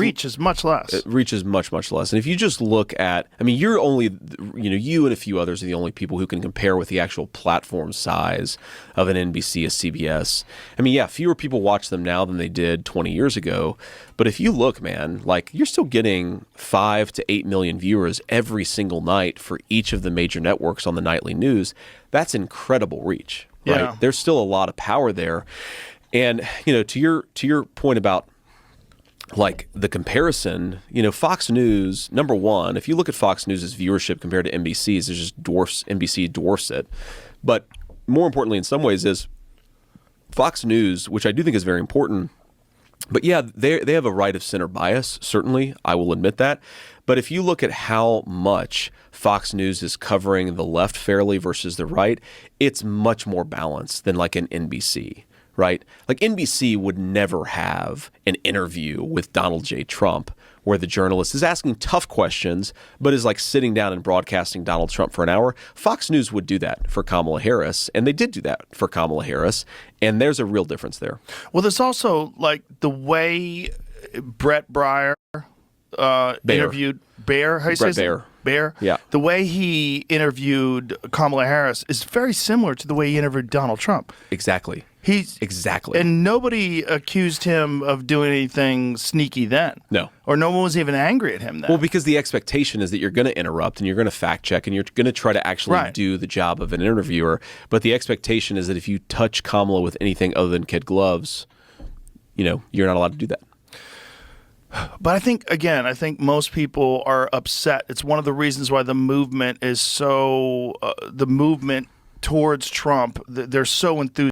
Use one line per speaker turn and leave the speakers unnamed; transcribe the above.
reach is much less.
Reach is much, much less. And if you just look at, I mean, you're only, you and a few others are the only people who can compare with the actual platform size of an NBC, a CBS. I mean, yeah, fewer people watch them now than they did 20 years ago. But if you look, man, like you're still getting 5 to 8 million viewers every single night for each of the major networks on the nightly news. That's incredible reach, right?
Yeah.
There's still a lot of power there. And, to your point about like the comparison, Fox News, number one, if you look at Fox News' viewership compared to NBC's, it just NBC dwarfs it. But more importantly, in some ways, is Fox News, which I do think is very important. But yeah, they have a right of center bias, certainly. I will admit that. But if you look at how much Fox News is covering the left fairly versus the right, it's much more balanced than like an NBC. Right? Like NBC would never have an interview with Donald J. Trump where the journalist is asking tough questions, but is like sitting down and broadcasting Donald Trump for an hour. Fox News would do that for Kamala Harris, and they did do that for Kamala Harris, and there's a real difference there.
Well, there's also like the way Brett Breyer interviewed Bear. How do you say his name? Bear.
Yeah.
The way he interviewed Kamala Harris is very similar to the way he interviewed Donald Trump.
Exactly. Exactly.
And nobody accused him of doing anything sneaky then.
No.
Or no one was even angry at him then.
Well, because the expectation is that you're going to interrupt and you're going to fact check and you're going to try to actually do the job of an interviewer. But the expectation is that if you touch Kamala with anything other than kid gloves, you're not allowed to do that.
But I think most people are upset. It's one of the reasons why the movement is so, the movement towards Trump, they're so enthused